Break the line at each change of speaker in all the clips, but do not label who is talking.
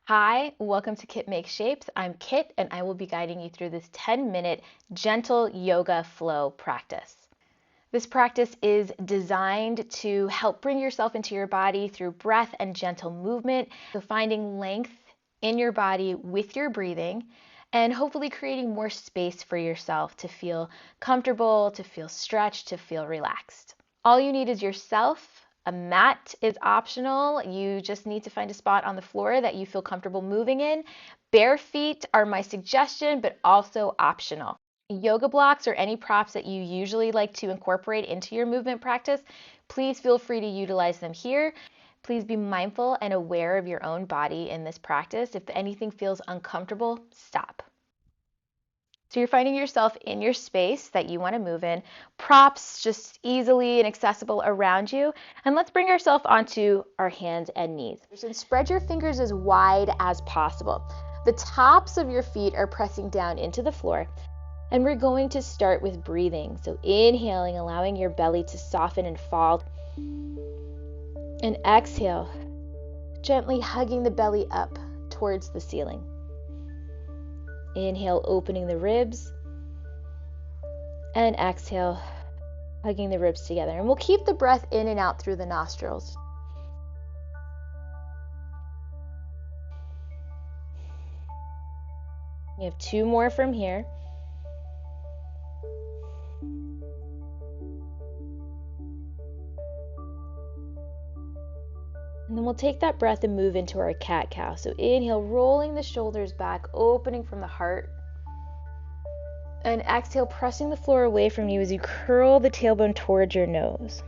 Hi, welcome to Kit Makes Shapes. I'm Kit and I will be guiding you through this 10-minute gentle yoga flow practice. This practice is designed to help bring yourself into your body through breath and gentle movement. So finding length in your body with your breathing and hopefully creating more space for yourself to feel comfortable, to feel stretched, to feel relaxed. All you need is yourself. A mat is optional. You just need to find a spot on the floor that you feel comfortable moving in. Bare feet are my suggestion, but also optional. Yoga blocks or any props that you usually like to incorporate into your movement practice, please feel free to utilize them here. Please be mindful and aware of your own body in this practice. If anything feels uncomfortable, stop. So you're finding yourself in your space that you want to move in, props just easily and accessible around you. And let's bring ourselves onto our hands and knees. And spread your fingers as wide as possible. The tops of your feet are pressing down into the floor. And we're going to start with breathing. So inhaling, allowing your belly to soften and fall. And exhale, gently hugging the belly up towards the ceiling. Inhale, opening the ribs, and exhale, hugging the ribs together. And we'll keep the breath in and out through the nostrils. You have 2 more from here. And then we'll take that breath and move into our cat-cow. So inhale, rolling the shoulders back, opening from the heart. And exhale, pressing the floor away from you as you curl the tailbone towards your nose.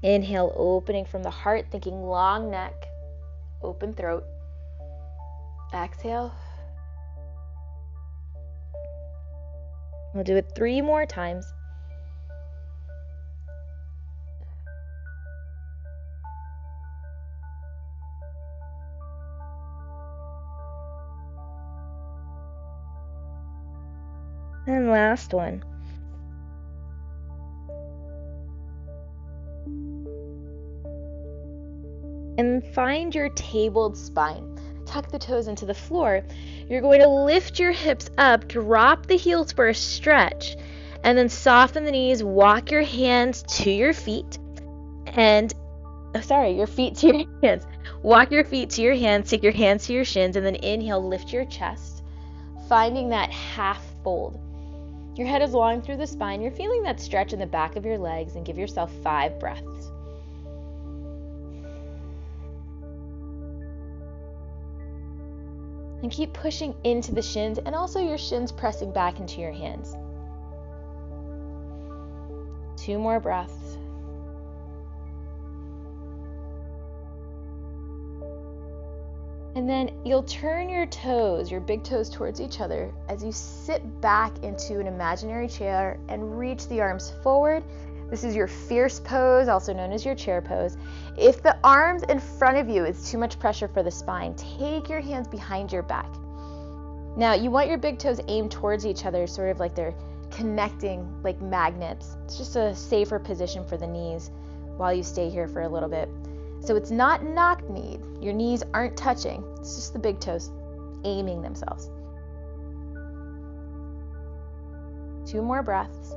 Inhale, opening from the heart, thinking long neck, open throat. Exhale. We'll do it 3 more times. And last one. And find your tabled spine. Tuck the toes into the floor. You're going to lift your hips up, drop the heels for a stretch, and then soften the knees, walk your hands to your feet, your feet to your hands. Walk your feet to your hands, take your hands to your shins, and then inhale, lift your chest, finding that half fold. Your head is long through the spine. You're feeling that stretch in the back of your legs, and give yourself 5 breaths. And keep pushing into the shins, and also your shins pressing back into your hands. 2 more breaths. And then you'll turn your toes, your big toes, towards each other as you sit back into an imaginary chair and reach the arms forward. This is your fierce pose, also known as your chair pose. If the arms in front of you is too much pressure for the spine, take your hands behind your back. Now, you want your big toes aimed towards each other, sort of like they're connecting like magnets. It's just a safer position for the knees while you stay here for a little bit. So it's not knock-kneed. Your knees aren't touching. It's just the big toes aiming themselves. 2 more breaths.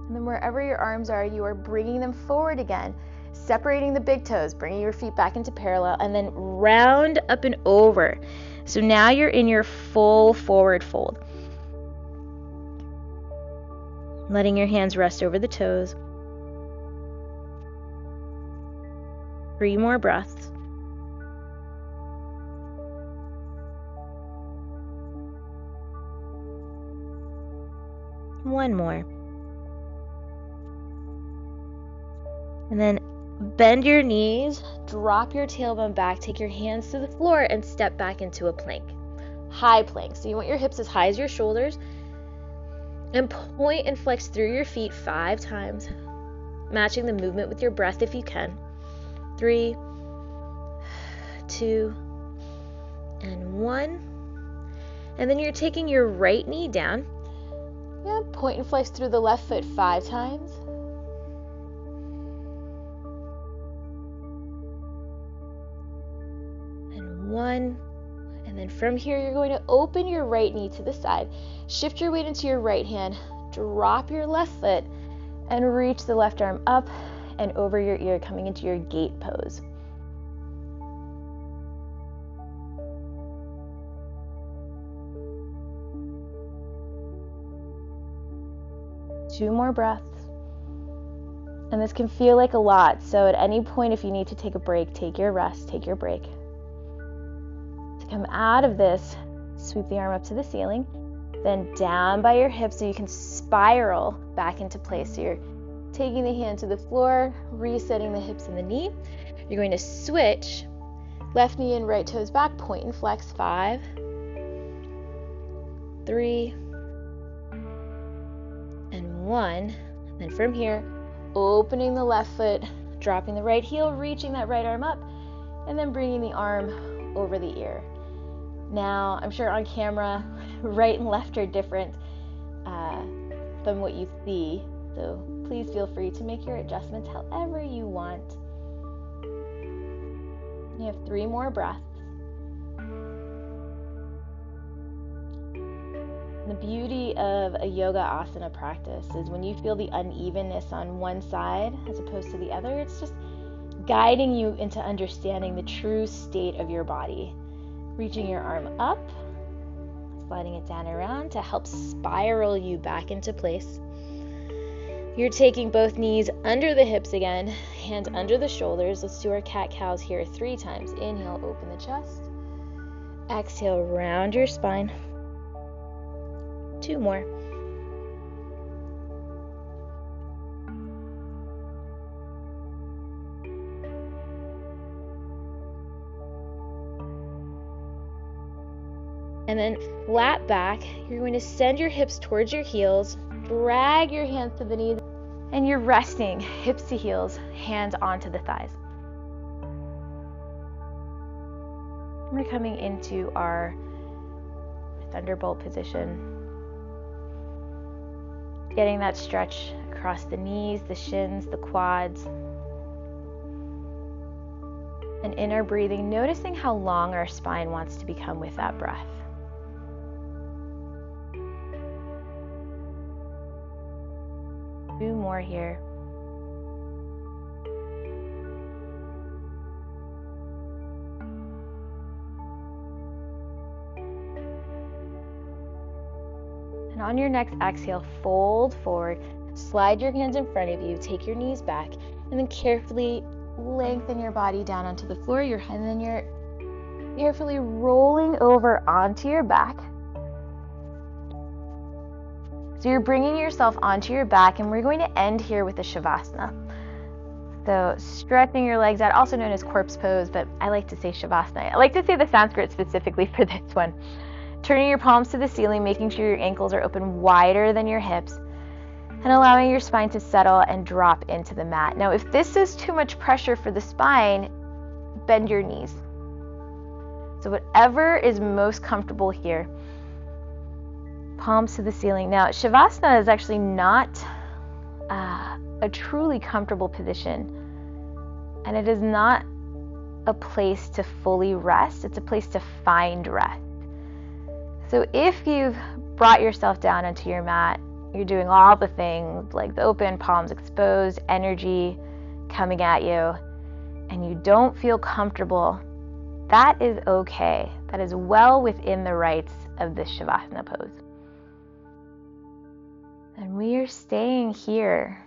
And then wherever your arms are, you are bringing them forward again, separating the big toes, bringing your feet back into parallel, and then round up and over. So now you're in your full forward fold. Letting your hands rest over the toes. 3 more breaths. One more. And then bend your knees, drop your tailbone back, take your hands to the floor, and step back into a plank. High plank. So you want your hips as high as your shoulders. And point and flex through your feet 5 times, matching the movement with your breath if you can. 3, 2, and 1. And then you're taking your right knee down. Yeah, point and flex through the left foot 5 times. 3, 2, and 1. 1. And then from here, you're going to open your right knee to the side. Shift your weight into your right hand. Drop your left foot and reach the left arm up and over your ear, coming into your gate pose. Two more breaths. And this can feel like a lot, so at any point if you need to take a break, take your rest, take your break. To come out of this, sweep the arm up to the ceiling, then down by your hips so you can spiral back into place. So you're taking the hand to the floor, resetting the hips and the knee. You're going to switch, left knee in, right toes back, point and flex. 5, 3, and 1. And then from here, opening the left foot, dropping the right heel, reaching that right arm up, and then bringing the arm over the ear. Now, I'm sure on camera, right and left are different than what you see, so please feel free to make your adjustments however you want. You have 3 more breaths. The beauty of a yoga asana practice is when you feel the unevenness on one side as opposed to the other, it's just guiding you into understanding the true state of your body. Reaching your arm up, sliding it down and around to help spiral you back into place. You're taking both knees under the hips again, hands under the shoulders. Let's do our cat-cows here 3 times. Inhale, open the chest. Exhale, round your spine. 2 more. And then flat back, you're going to send your hips towards your heels, drag your hands to the knees, and you're resting hips to heels, hands onto the thighs. We're coming into our Thunderbolt position. Getting that stretch across the knees, the shins, the quads. And in our breathing, noticing how long our spine wants to become with that breath. Two more here. And on your next exhale, fold forward, slide your hands in front of you, take your knees back, and then carefully lengthen your body down onto the floor. And then you're carefully rolling over onto your back. So you're bringing yourself onto your back, and we're going to end here with a Savasana. So stretching your legs out, also known as corpse pose, but I like to say Savasana. I like to say the Sanskrit specifically for this one. Turning your palms to the ceiling, making sure your ankles are open wider than your hips, and allowing your spine to settle and drop into the mat. Now, if this is too much pressure for the spine, bend your knees. So whatever is most comfortable here. Palms to the ceiling. Now, Shavasana is actually not a truly comfortable position, and it is not a place to fully rest. It's a place to find rest. So if you've brought yourself down onto your mat, you're doing all the things, legs open, palms exposed, energy coming at you, and you don't feel comfortable, that is okay. That is well within the rights of this Shavasana pose. And we are staying here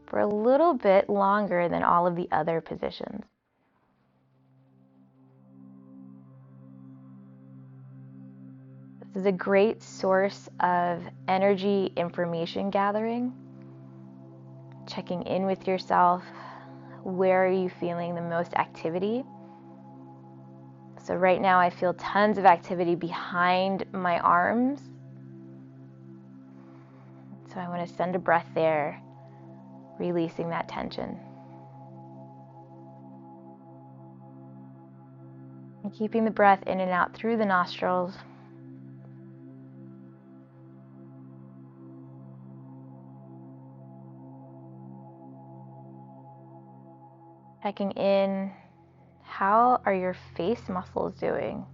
for a little bit longer than all of the other positions. This is a great source of energy information gathering, checking in with yourself. Where are you feeling the most activity? So right now I feel tons of activity behind my arms. So I want to send a breath there, releasing that tension. And keeping the breath in and out through the nostrils. Checking in How are your face muscles doing?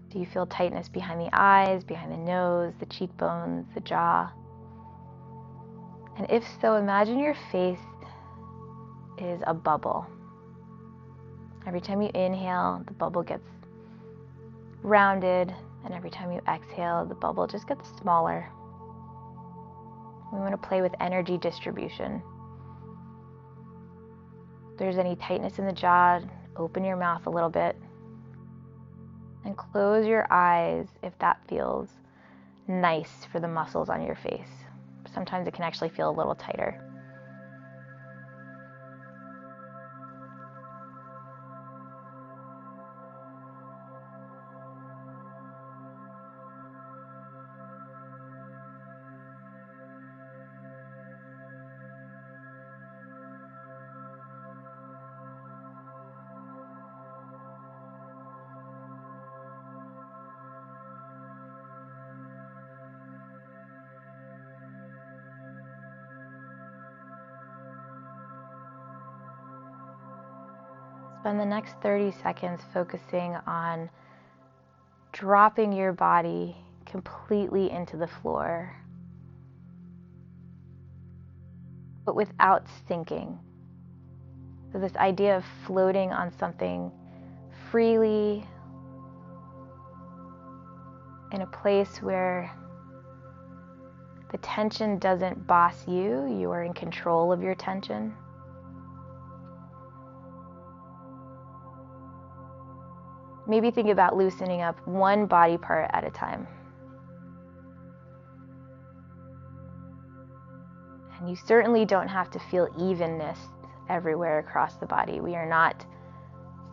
Do you feel tightness behind the eyes, behind the nose, the cheekbones, the jaw? And if so, imagine your face is a bubble. Every time you inhale, the bubble gets rounded, and every time you exhale, the bubble just gets smaller. We want to play with energy distribution. If there's any tightness in the jaw, open your mouth a little bit and close your eyes if that feels nice for the muscles on your face. Sometimes it can actually feel a little tighter. Spend the next 30 seconds focusing on dropping your body completely into the floor, but without sinking. So this idea of floating on something freely in a place where the tension doesn't boss you, you are in control of your tension. Maybe think about loosening up one body part at a time. And you certainly don't have to feel evenness everywhere across the body. We are not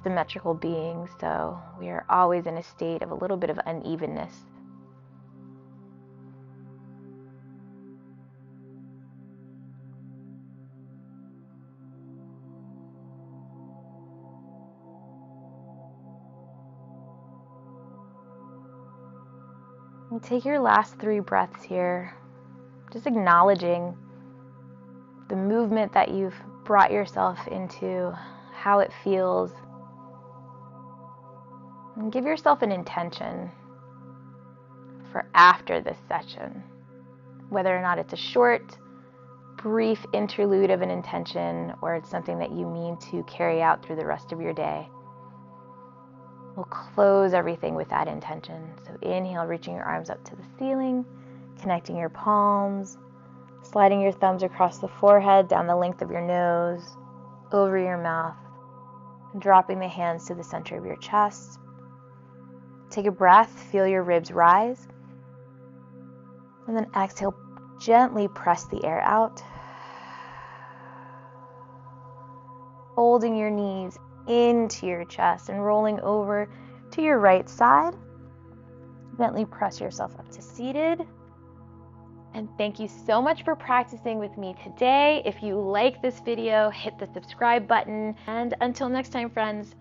symmetrical beings, so we are always in a state of a little bit of unevenness. And take your last 3 breaths here, just acknowledging the movement that you've brought yourself into, how it feels. And give yourself an intention for after this session, whether or not it's a short, brief interlude of an intention or it's something that you mean to carry out through the rest of your day. We'll close everything with that intention. So inhale, reaching your arms up to the ceiling, connecting your palms, sliding your thumbs across the forehead, down the length of your nose, over your mouth, and dropping the hands to the center of your chest. Take a breath, feel your ribs rise, and then exhale, gently press the air out. Holding your knees into your chest and rolling over to your right side. Gently press yourself up to seated. And thank you so much for practicing with me today. If you like this video, hit the subscribe button. And until next time, friends,